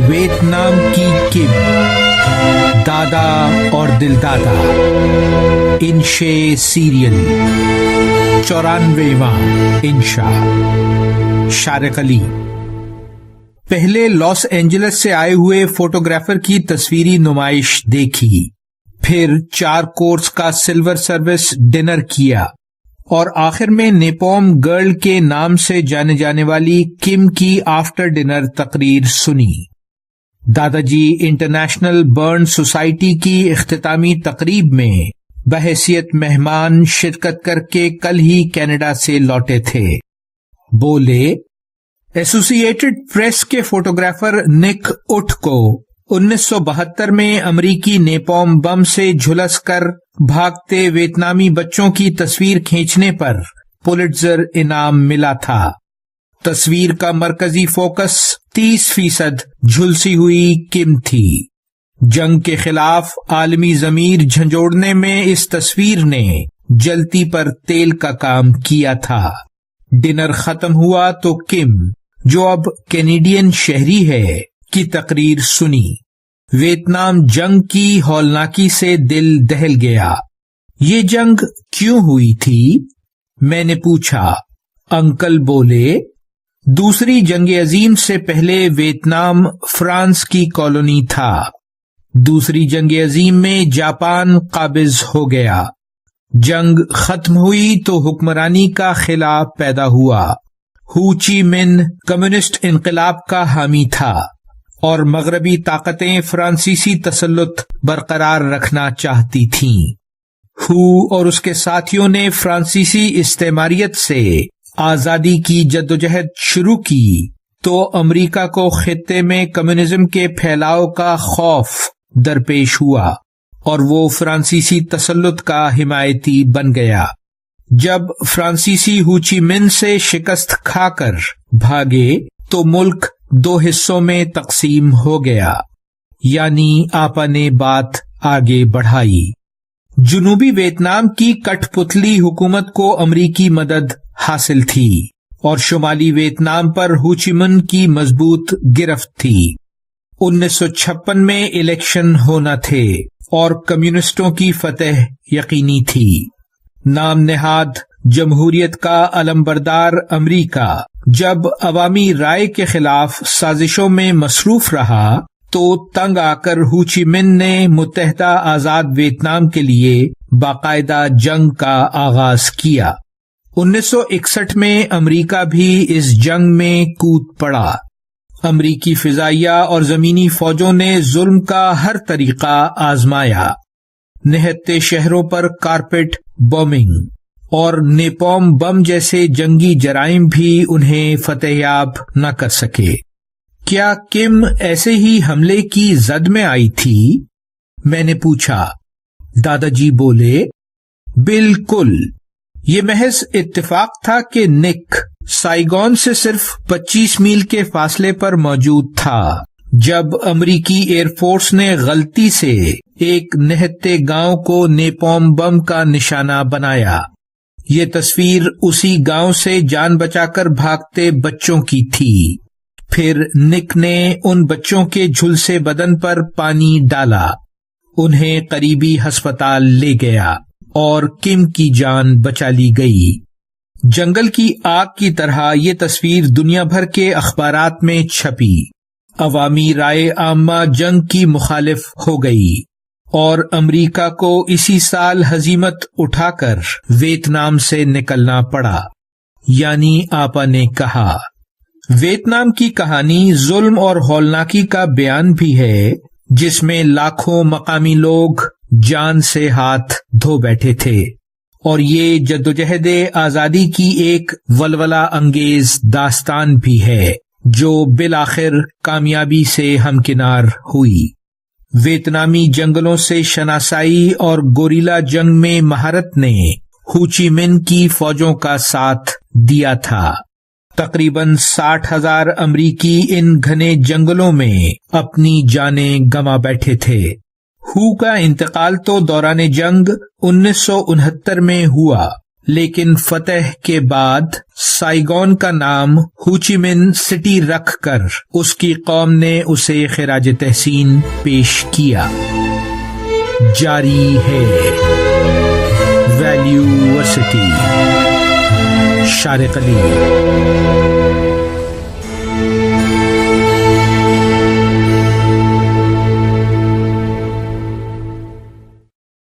Vietnam کی کم، دادا اور دل دادا، انشے سیریل، 94واں انشا، شارق علی۔ پہلے لاس اینجلس سے آئے ہوئے فوٹوگرافر کی تصویری نمائش دیکھی، پھر 4 کورس کا سلور سروس ڈنر کیا اور آخر میں نیپوم گرل کے نام سے جانے جانے والی کم کی آفٹر ڈنر تقریر سنی۔ دادا جی انٹرنیشنل برن سوسائٹی کی اختتامی تقریب میں بحیثیت مہمان شرکت کر کے کل ہی کینیڈا سے لوٹے تھے۔ بولے، ایسوسی ایٹڈ پریس کے فوٹوگرافر نک اٹھ کو 1972 میں امریکی نیپوم بم سے جھلس کر بھاگتے ویتنامی بچوں کی تصویر کھینچنے پر پولٹزر انعام ملا تھا۔ تصویر کا مرکزی فوکس 30% جھلسی ہوئی کم تھی۔ جنگ کے خلاف عالمی ضمیر جھنجھوڑنے میں اس تصویر نے جلتی پر تیل کا کام کیا تھا۔ ڈنر ختم ہوا تو کم، جو اب کینیڈین شہری ہے، کی تقریر سنی۔ ویتنام جنگ کی ہولناکی سے دل دہل گیا۔ یہ جنگ کیوں ہوئی تھی؟ میں نے پوچھا۔ انکل بولے، دوسری جنگ عظیم سے پہلے ویتنام فرانس کی کالونی تھا۔ دوسری جنگ عظیم میں جاپان قابض ہو گیا۔ جنگ ختم ہوئی تو حکمرانی کا خلا پیدا ہوا۔ ہو چی من کمیونسٹ انقلاب کا حامی تھا اور مغربی طاقتیں فرانسیسی تسلط برقرار رکھنا چاہتی تھیں۔ ہو اور اس کے ساتھیوں نے فرانسیسی استعماریت سے آزادی کی جدوجہد شروع کی تو امریکہ کو خطے میں کمیونزم کے پھیلاؤ کا خوف درپیش ہوا اور وہ فرانسیسی تسلط کا حمایتی بن گیا۔ جب فرانسیسی ہو چی من سے شکست کھا کر بھاگے تو ملک 2 حصوں میں تقسیم ہو گیا، یعنی آپا نے بات آگے بڑھائی۔ جنوبی ویتنام کی کٹ پتلی حکومت کو امریکی مدد حاصل تھی اور شمالی ویتنام پر ہو چی من کی مضبوط گرفت تھی۔ 1956 میں الیکشن ہونا تھے اور کمیونسٹوں کی فتح یقینی تھی۔ نام نہاد جمہوریت کا علمبردار امریکہ جب عوامی رائے کے خلاف سازشوں میں مصروف رہا تو تنگ آ کر ہو چی من نے متحدہ آزاد ویتنام کے لیے باقاعدہ جنگ کا آغاز کیا۔ 1961 میں امریکہ بھی اس جنگ میں کود پڑا۔ امریکی فضائیہ اور زمینی فوجوں نے ظلم کا ہر طریقہ آزمایا۔ نہتے شہروں پر کارپیٹ بومنگ اور نیپوم بم جیسے جنگی جرائم بھی انہیں فتح یاب نہ کر سکے۔ کیا کم ایسے ہی حملے کی زد میں آئی تھی؟ میں نے پوچھا۔ دادا جی بولے، بالکل، یہ محض اتفاق تھا کہ نک سائیگون سے صرف 25 میل کے فاصلے پر موجود تھا جب امریکی ایئر فورس نے غلطی سے ایک نہتے گاؤں کو نیپوم بم کا نشانہ بنایا۔ یہ تصویر اسی گاؤں سے جان بچا کر بھاگتے بچوں کی تھی۔ پھر نک نے ان بچوں کے جھلسے بدن پر پانی ڈالا، انہیں قریبی ہسپتال لے گیا اور کم کی جان بچا لی گئی۔ جنگل کی آگ کی طرح یہ تصویر دنیا بھر کے اخبارات میں چھپی۔ عوامی رائے عامہ جنگ کی مخالف ہو گئی اور امریکہ کو اسی سال ہزیمت اٹھا کر ویتنام سے نکلنا پڑا، یعنی آپا نے کہا۔ ویتنام کی کہانی ظلم اور ہولناکی کا بیان بھی ہے، جس میں لاکھوں مقامی لوگ جان سے ہاتھ دھو بیٹھے تھے، اور یہ جدوجہد آزادی کی ایک ولولہ انگیز داستان بھی ہے جو بالآخر کامیابی سے ہمکنار ہوئی۔ ویتنامی جنگلوں سے شناسائی اور گوریلا جنگ میں مہارت نے ہو چی من کی فوجوں کا ساتھ دیا تھا۔ تقریباً 60,000 امریکی ان گھنے جنگلوں میں اپنی جانیں گنوا بیٹھے تھے۔ ہو کا انتقال تو دوران جنگ 1969 میں ہوا لیکن فتح کے بعد سائیگون کا نام ہوچی من سٹی رکھ کر اس کی قوم نے اسے خراج تحسین پیش کیا۔ جاری ہے ویلیو ورسٹی، شارق علی۔